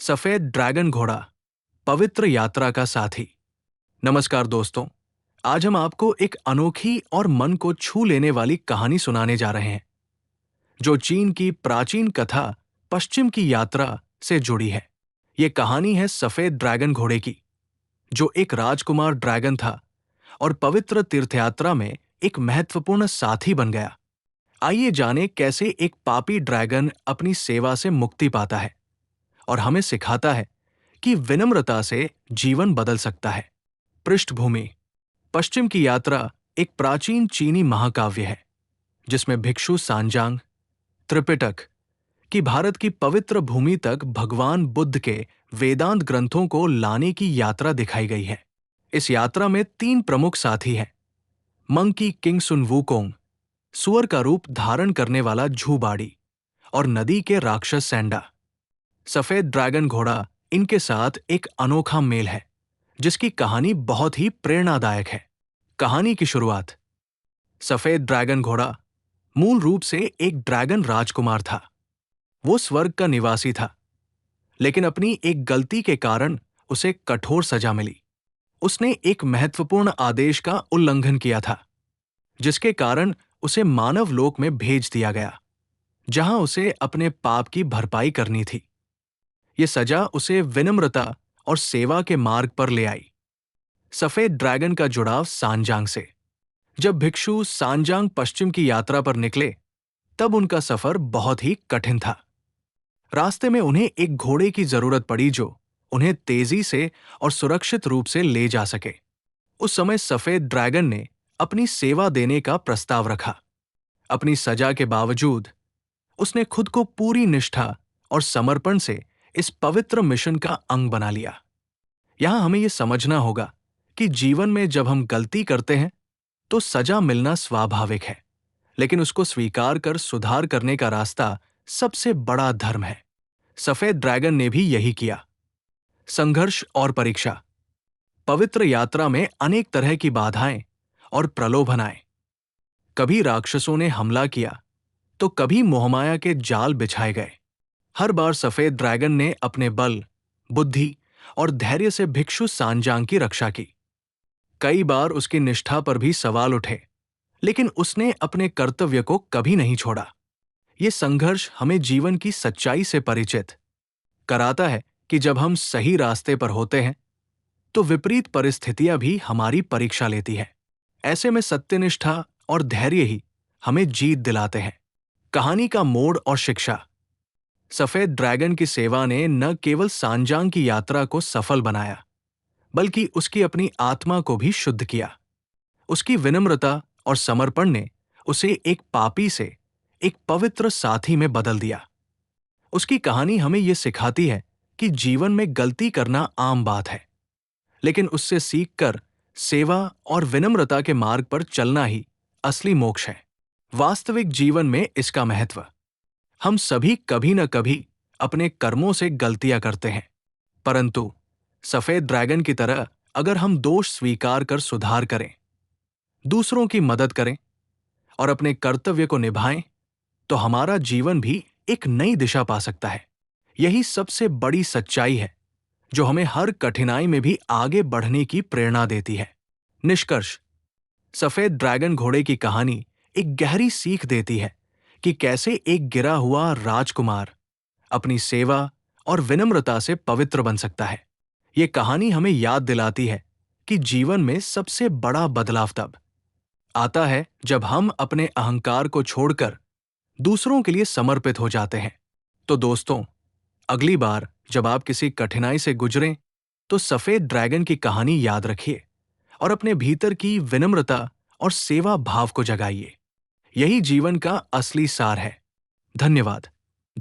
सफेद ड्रैगन घोड़ा, पवित्र यात्रा का साथी। नमस्कार दोस्तों, आज हम आपको एक अनोखी और मन को छू लेने वाली कहानी सुनाने जा रहे हैं, जो चीन की प्राचीन कथा पश्चिम की यात्रा से जुड़ी है। ये कहानी है सफेद ड्रैगन घोड़े की, जो एक राजकुमार ड्रैगन था और पवित्र तीर्थयात्रा में एक महत्वपूर्ण साथी बन गया। आइए जानें कैसे एक पापी ड्रैगन अपनी सेवा से मुक्ति पाता है और हमें सिखाता है कि विनम्रता से जीवन बदल सकता है। पृष्ठभूमि: पश्चिम की यात्रा एक प्राचीन चीनी महाकाव्य है, जिसमें भिक्षु सांजांग त्रिपिटक की भारत की पवित्र भूमि तक भगवान बुद्ध के वेदांत ग्रंथों को लाने की यात्रा दिखाई गई है। इस यात्रा में 3 प्रमुख साथी हैं: मंकी किंग सुन वूकोंग, सुअर का रूप धारण करने वाला झूबाड़ी, और नदी के राक्षस सैंडा। सफेद ड्रैगन घोड़ा इनके साथ एक अनोखा मेल है, जिसकी कहानी बहुत ही प्रेरणादायक है। कहानी की शुरुआत: सफेद ड्रैगन घोड़ा मूल रूप से एक ड्रैगन राजकुमार था। वो स्वर्ग का निवासी था, लेकिन अपनी एक गलती के कारण उसे कठोर सजा मिली। उसने एक महत्वपूर्ण आदेश का उल्लंघन किया था, जिसके कारण उसे मानव लोक में भेज दिया गया, जहां उसे अपने पाप की भरपाई करनी थी। ये सजा उसे विनम्रता और सेवा के मार्ग पर ले आई। सफेद ड्रैगन का जुड़ाव सांजांग से: जब भिक्षु सांजांग पश्चिम की यात्रा पर निकले, तब उनका सफर बहुत ही कठिन था। रास्ते में उन्हें एक घोड़े की जरूरत पड़ी जो उन्हें तेजी से और सुरक्षित रूप से ले जा सके। उस समय सफेद ड्रैगन ने अपनी सेवा देने का प्रस्ताव रखा। अपनी सजा के बावजूद उसने खुद को पूरी निष्ठा और समर्पण से इस पवित्र मिशन का अंग बना लिया। यहां हमें यह समझना होगा कि जीवन में जब हम गलती करते हैं, तो सजा मिलना स्वाभाविक है, लेकिन उसको स्वीकार कर सुधार करने का रास्ता सबसे बड़ा धर्म है। सफेद ड्रैगन ने भी यही किया। संघर्ष और परीक्षा: पवित्र यात्रा में अनेक तरह की बाधाएं और प्रलोभन आए। कभी राक्षसों ने हमला किया, तो कभी मोहमाया के जाल बिछाए गए। हर बार सफेद ड्रैगन ने अपने बल, बुद्धि और धैर्य से भिक्षु सांजांग की रक्षा की। कई बार उसकी निष्ठा पर भी सवाल उठे, लेकिन उसने अपने कर्तव्य को कभी नहीं छोड़ा। ये संघर्ष हमें जीवन की सच्चाई से परिचित कराता है कि जब हम सही रास्ते पर होते हैं, तो विपरीत परिस्थितियां भी हमारी परीक्षा लेती है। ऐसे में सत्यनिष्ठा और धैर्य ही हमें जीत दिलाते हैं। कहानी का मोड़ और शिक्षा: सफेद ड्रैगन की सेवा ने न केवल सांजांग की यात्रा को सफल बनाया, बल्कि उसकी अपनी आत्मा को भी शुद्ध किया। उसकी विनम्रता और समर्पण ने उसे एक पापी से एक पवित्र साथी में बदल दिया। उसकी कहानी हमें यह सिखाती है कि जीवन में गलती करना आम बात है, लेकिन उससे सीखकर सेवा और विनम्रता के मार्ग पर चलना ही असली मोक्ष है। वास्तविक जीवन में इसका महत्व: हम सभी कभी न कभी अपने कर्मों से गलतियां करते हैं, परंतु सफेद ड्रैगन की तरह अगर हम दोष स्वीकार कर सुधार करें, दूसरों की मदद करें और अपने कर्तव्य को निभाएं, तो हमारा जीवन भी एक नई दिशा पा सकता है। यही सबसे बड़ी सच्चाई है, जो हमें हर कठिनाई में भी आगे बढ़ने की प्रेरणा देती है। निष्कर्ष: सफेद ड्रैगन घोड़े की कहानी एक गहरी सीख देती है कि कैसे एक गिरा हुआ राजकुमार अपनी सेवा और विनम्रता से पवित्र बन सकता है। ये कहानी हमें याद दिलाती है कि जीवन में सबसे बड़ा बदलाव तब आता है जब हम अपने अहंकार को छोड़कर दूसरों के लिए समर्पित हो जाते हैं। तो दोस्तों, अगली बार जब आप किसी कठिनाई से गुजरें, तो सफेद ड्रैगन की कहानी याद रखिए और अपने भीतर की विनम्रता और सेवा भाव को जगाइए। यही जीवन का असली सार है। धन्यवाद।